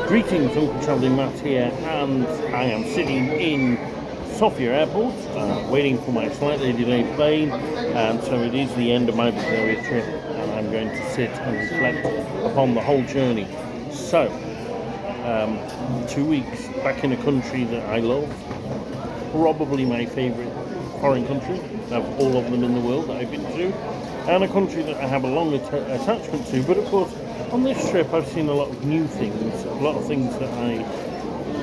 Greetings, Uncle Travelling Matt here, and I am sitting in Sofia Airport, waiting for my slightly delayed plane, and so it is the end of my Bulgaria trip, and I'm going to sit and reflect upon the whole journey. So, 2 weeks back in a country that I love, probably my favourite foreign country of all of them in the world that I've been to, and a country that I have a long attachment to, but of course, on this trip I've seen a lot of new things, a lot of things that I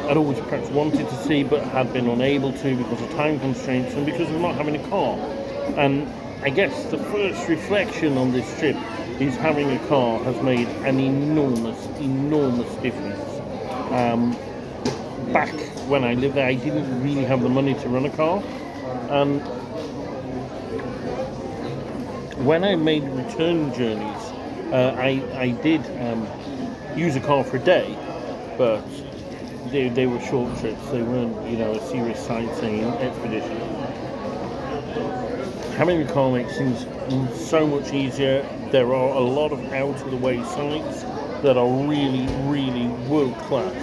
had always perhaps wanted to see but had been unable to because of time constraints and because of not having a car. And I guess the first reflection on this trip is having a car has made an enormous difference. Back when I lived there, I didn't really have the money to run a car, and when I made return journeys, I did use a car for a day, but they were short trips. They weren't, a serious sightseeing expedition. Having a car makes things so much easier. There are a lot of out-of-the-way sites that are really world-class,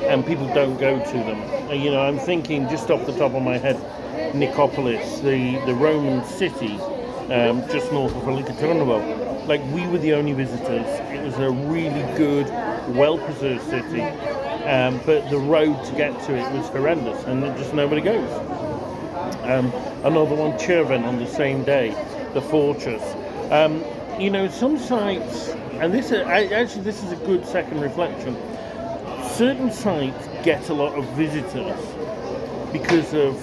and people don't go to them. I'm thinking just off the top of my head, Nicopolis, the Roman city, just north of Velikotarnovo. Like, we were the only visitors. It was a really good, well-preserved city, but the road to get to it was horrendous, and just nobody goes. Another one, Cherven, on the same day, the fortress. Some sites, and this is a good second reflection. Certain sites get a lot of visitors because of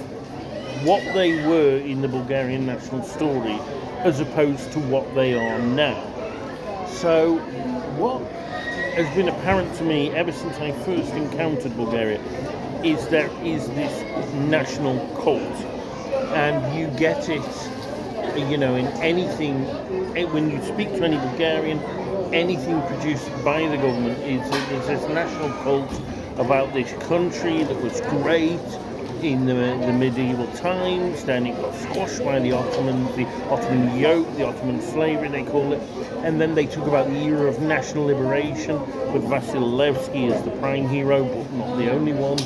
what they were in the Bulgarian national story as opposed to what they are now. So what has been apparent to me ever since I first encountered Bulgaria is there is this national cult, and you get it, in anything. When you speak to any Bulgarian, anything produced by the government there's this national cult about this country that was great in the medieval times, then it got squashed by the Ottomans, the Ottoman yoke, the Ottoman slavery they call it, and then they talk about the era of national liberation with Vasil Levski as the prime hero, but not the only one,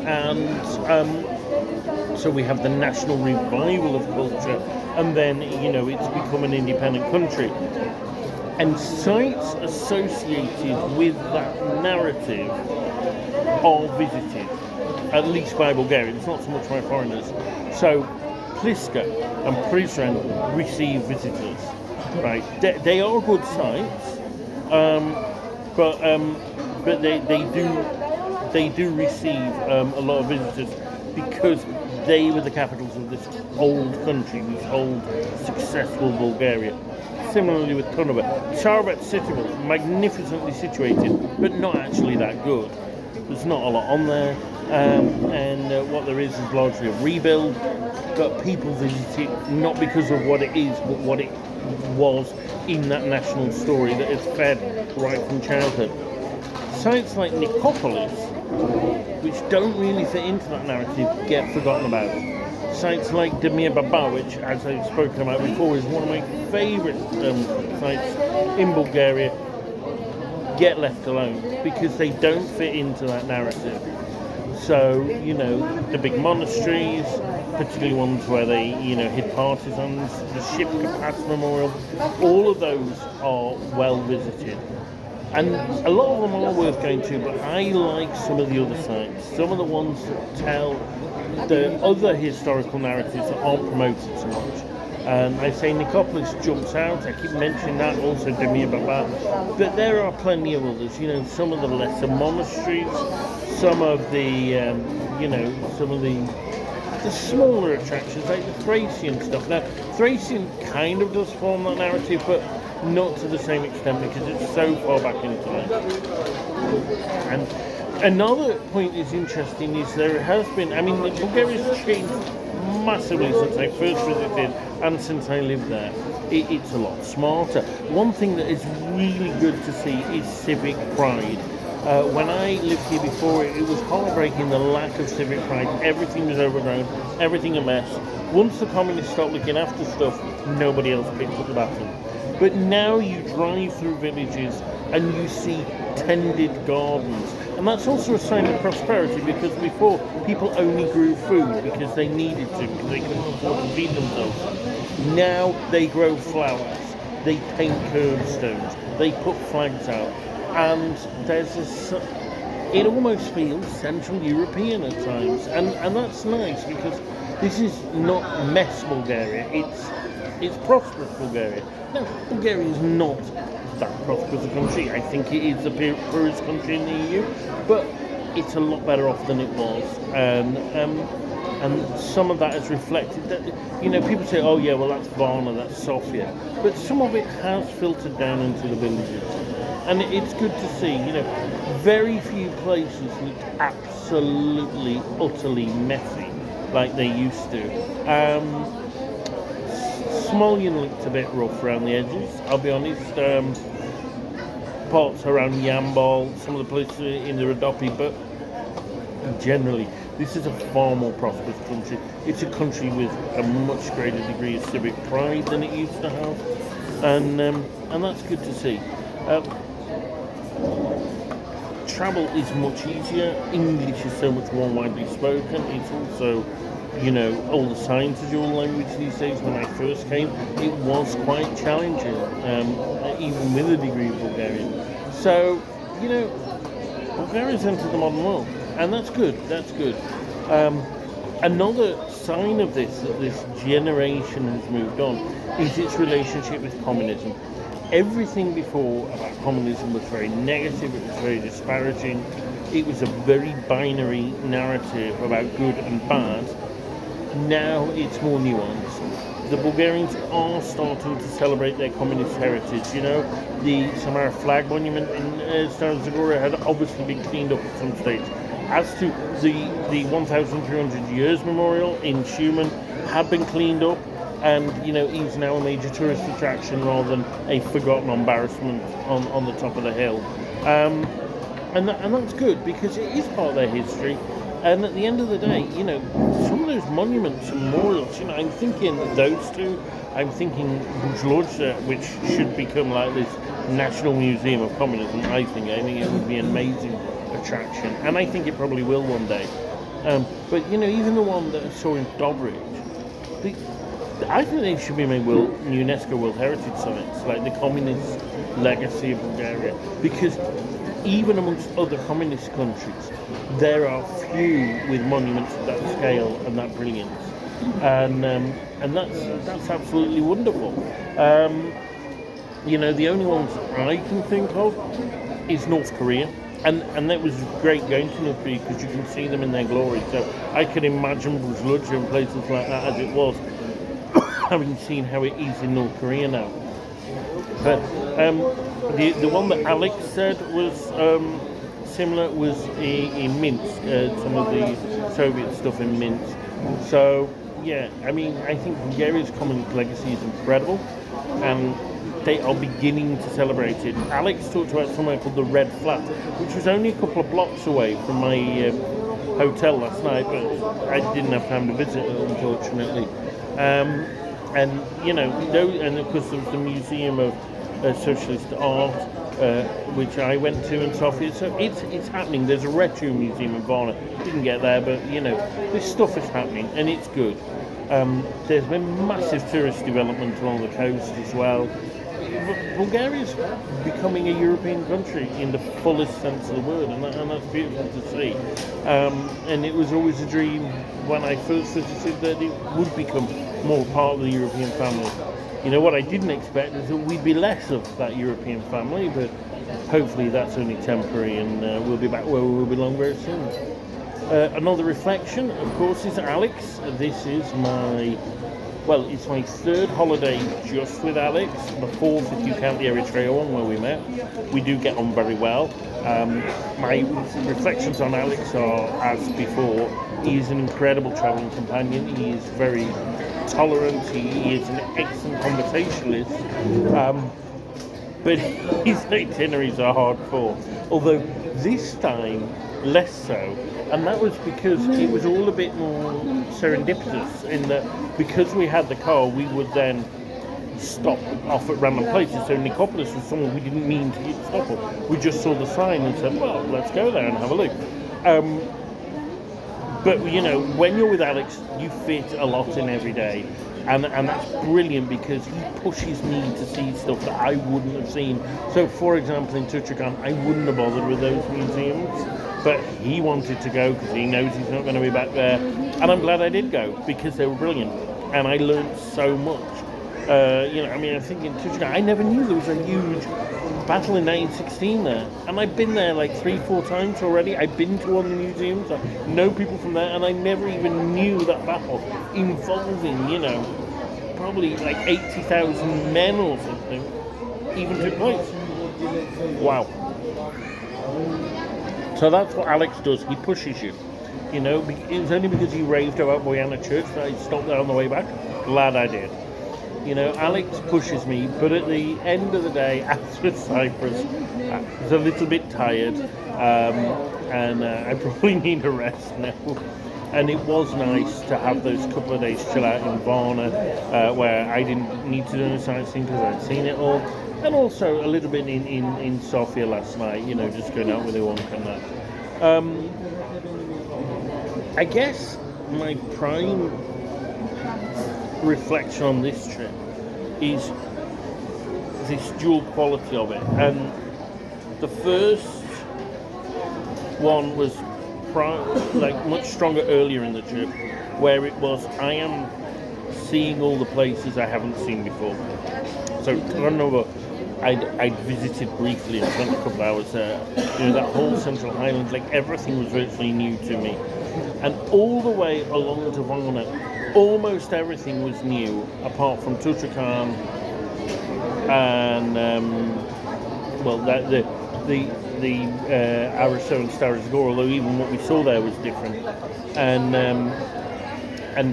and so we have the national revival of culture, and then, it's become an independent country. And sites associated with that narrative are visited, at least by Bulgarians, not so much by foreigners. So Pliska and Prizren receive visitors, right? They are good sites, but they do receive a lot of visitors because they were the capitals of this old country, this old successful Bulgaria. Similarly with Turnovo, Sarvet city was magnificently situated, but not actually that good. There's not a lot on there, and what there is largely a rebuild, but people visit it not because of what it is, but what it was in that national story that is fed right from childhood. Sites like Nicopolis, which don't really fit into that narrative, get forgotten about. Sites like Demir Baba, which, as I've spoken about before, is one of my favourite sites in Bulgaria, get left alone because they don't fit into that narrative. So, the big monasteries, particularly ones where they, hid partisans, the Shipka Pass Memorial, all of those are well visited. And a lot of them are worth going to, but I like some of the other sites. Some of the ones that tell the other historical narratives that aren't promoted so much. And I say Nicopolis jumps out, I keep mentioning that, also Demir Baba. But there are plenty of others, some of the lesser monasteries, some of the, some of the smaller attractions, like the Thracian stuff. Now, Thracian kind of does form that narrative, but not to the same extent because it's so far back in time. And another point is interesting is there has been, Bulgaria's changed massively since I first visited and since I lived there. It's a lot smarter. One thing that is really good to see is civic pride. When I lived here before, it was heartbreaking, the lack of civic pride. Everything was overgrown, everything a mess. Once the communists stopped looking after stuff, nobody else picked up the baton. But now you drive through villages and you see tended gardens, And that's also a sign of prosperity, because before people only grew food because they needed to, because they couldn't afford to feed themselves. Now they grow flowers, they paint curbstones, they put flags out, and it almost feels Central European at times, and that's nice, because this is not mess Bulgaria, it's prosperous Bulgaria. No, Bulgaria is not that prosperous a country. I think it is the poorest country in the EU, but it's a lot better off than it was, and some of that is reflected. That, people say, oh yeah, well that's Varna, that's Sofia, but some of it has filtered down into the villages, and it's good to see. Very few places look absolutely, utterly messy like they used to. Smolyan looked a bit rough around the edges, I'll be honest. Parts around Yambol, some of the places in the Rhodope, but generally, this is a far more prosperous country. It's a country with a much greater degree of civic pride than it used to have, and that's good to see. Travel is much easier. English is so much more widely spoken. It's also, all the signs are dual language these days. When I first came, it was quite challenging, even with a degree of Bulgarian. So, Bulgaria's entered the modern world, and that's good. That's good. Another sign of this, that this generation has moved on, is its relationship with communism. Everything before about communism was very negative, it was very disparaging, it was a very binary narrative about good and bad. Now it's more nuanced. The Bulgarians are starting to celebrate their communist heritage. The Samara flag monument in Stara Zagora had obviously been cleaned up at some stage. As to the 1,300 years memorial in Shumen had been cleaned up, and is now a major tourist attraction rather than a forgotten embarrassment on the top of the hill, and that's good, because it is part of their history. And at the end of the day, some of those monuments and memorials, I'm thinking those two. I'm thinking Buzlodze, which should become like this national museum of communism. I think it would be an amazing attraction, and I think it probably will one day. But even the one that I saw in Dobrich, I think they should be made UNESCO World Heritage Sites, like the communist legacy of Bulgaria, because even amongst other communist countries, there are few with monuments of that scale and that brilliance, and that's absolutely wonderful. The only ones I can think of is North Korea. And that was great going to North Korea, because you can see them in their glory. So I can imagine Buzlodze and places like that as it was, having seen how it is in North Korea now. But the one that Alex said was similar was in Minsk, some of the Soviet stuff in Minsk. So yeah, I think Bulgaria's communist legacy is incredible, and they are beginning to celebrate it. Alex talked about somewhere called the Red Flat, which was only a couple of blocks away from my hotel last night, but I didn't have time to visit it, unfortunately. And of course there was the Museum of Socialist Art, which I went to in Sofia. So it's happening. There's a retro museum in Varna. Didn't get there, but this stuff is happening, and it's good. There's been massive tourist development along the coast as well. Bulgaria's becoming a European country in the fullest sense of the word, and that's beautiful to see. And it was always a dream when I first visited that it would become more part of the European family. What I didn't expect is that we'd be less of that European family, but hopefully that's only temporary, and we'll be back where we will belong very soon. Another reflection, of course, is Alex. This is it's my third holiday just with Alex, the fourth if you count the Eritrea one where we met. We do get on very well. My reflections on Alex are as before. He is an incredible travelling companion. He is very tolerant. He is an excellent conversationalist. But his itineraries are hardcore. Although this time, less so. And that was because it was all a bit more serendipitous in that because we had the car, we would then stop off at random places. So Nicopolis was somewhere we didn't mean to stop at. We just saw the sign and said, well, let's go there and have a look. But, when you're with Alex, you fit a lot in every day. And that's brilliant because he pushes me to see stuff that I wouldn't have seen. So, for example, in Tuchachan, I wouldn't have bothered with those museums. But he wanted to go because he knows he's not going to be back there. And I'm glad I did go because they were brilliant. And I learned so much. I'm thinking, Tuchachan, I never knew there was a huge battle in 1916 there. And I've been there like 3-4 times already. I've been to one of the museums. I know people from there. And I never even knew that battle involving, probably like 80,000 men or something even took place. Wow. So that's what Alex does. He pushes you. It was only because he raved about Bojana Church that I stopped there on the way back. Glad I did. Alex pushes me, but at the end of the day, after Cyprus, I was a little bit tired, and I probably need a rest now. And it was nice to have those couple of days chill out in Varna, where I didn't need to do any sightseeing because I'd seen it all. And also a little bit in Sofia last night, just going out with Iwanka and that. I guess my prime reflection on this trip is this dual quality of it. And the first one was much stronger earlier in the trip, where it was I am seeing all the places I haven't seen before. So Trnava, I'd visited briefly and spent a couple of hours there. That whole Central Highlands, everything was virtually new to me. And all the way along to Varna, almost everything was new, apart from Tuchachan and the Aristo and Stara Zagora, although even what we saw there was different, and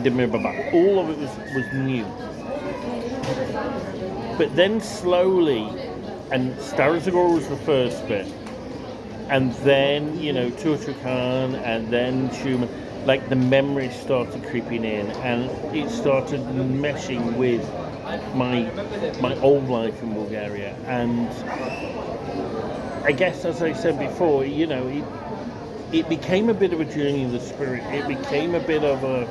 Demir Baba. All of it was new. But then slowly, and Stara Zagora was the first bit, and then Tuchachan, and then Schumann. The memories started creeping in, and it started meshing with my old life in Bulgaria. And I guess, as I said before, it became a bit of a journey of the spirit. It became a bit of a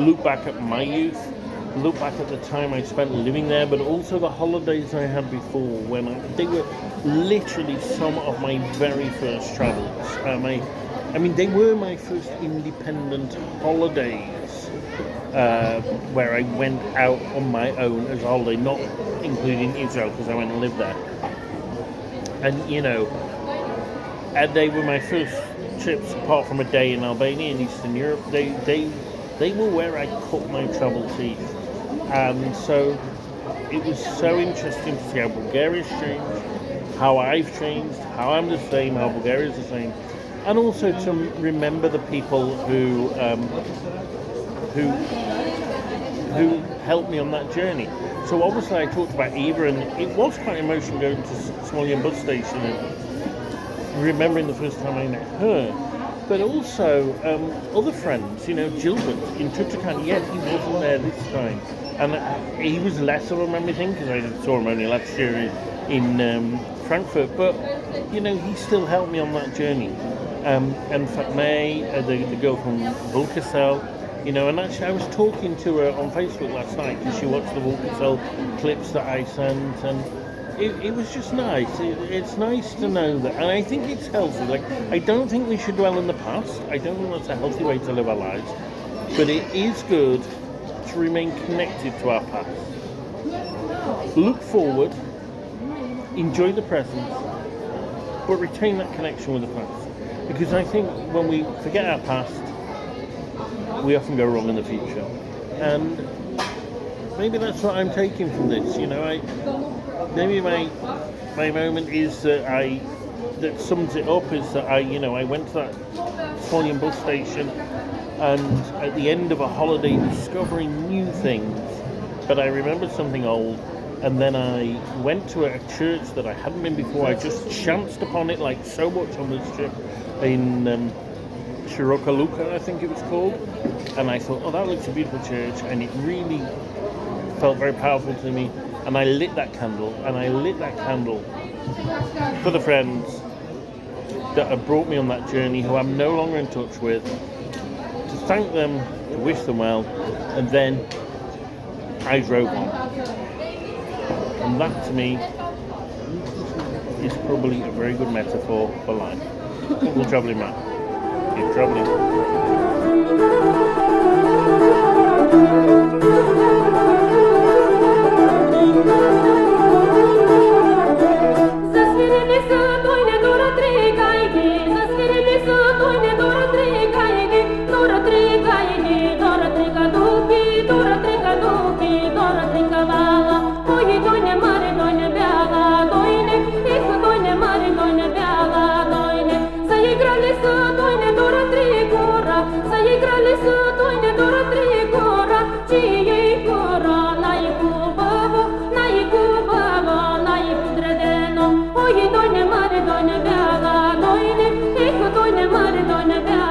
look back at my youth, look back at the time I spent living there, but also the holidays I had before, when they were literally some of my very first travels. They were my first independent holidays, where I went out on my own as a holiday, not including Israel, because I went and lived there. And they were my first trips, apart from a day in Albania and Eastern Europe. They were where I cut my travel teeth. And so it was so interesting to see how Bulgaria's changed, how I've changed, how I'm the same, how Bulgaria's the same. And also to remember the people who helped me on that journey. So obviously I talked about Eva, and it was quite emotional going to Smolyan bus station and remembering the first time I met her. But also other friends, Gilbert in Tuchachan, yes, he wasn't there this time. And he was less of a memory thing because I saw him only last year in Frankfurt. But, he still helped me on that journey. And Fatma, the girl from Bulgaria, and actually I was talking to her on Facebook last night because she watched the Bulgaria clips that I sent, and it was just nice. It's nice to know that, and I think it's healthy. I don't think we should dwell in the past. I don't think that's a healthy way to live our lives, but it is good to remain connected to our past. Look forward, enjoy the present, but retain that connection with the past. Because I think when we forget our past, we often go wrong in the future. And maybe that's what I'm taking from this. Maybe my moment is that sums it up is that I went to that Smolyan bus station, and at the end of a holiday discovering new things, but I remembered something old. And then I went to a church that I hadn't been before. I just chanced upon it, like so much on this trip, in Shiroka Luka, I think it was called. And I thought, that looks a beautiful church. And it really felt very powerful to me. And I lit that candle, for the friends that have brought me on that journey, who I'm no longer in touch with, to thank them, to wish them well, and then I drove on. And that to me is probably a very good metaphor for life. Uncle Travelling Man. Keep travelling. Ой, доня, маре, доня, бяга, дойне, тихо, доня, маре, доня, бяга.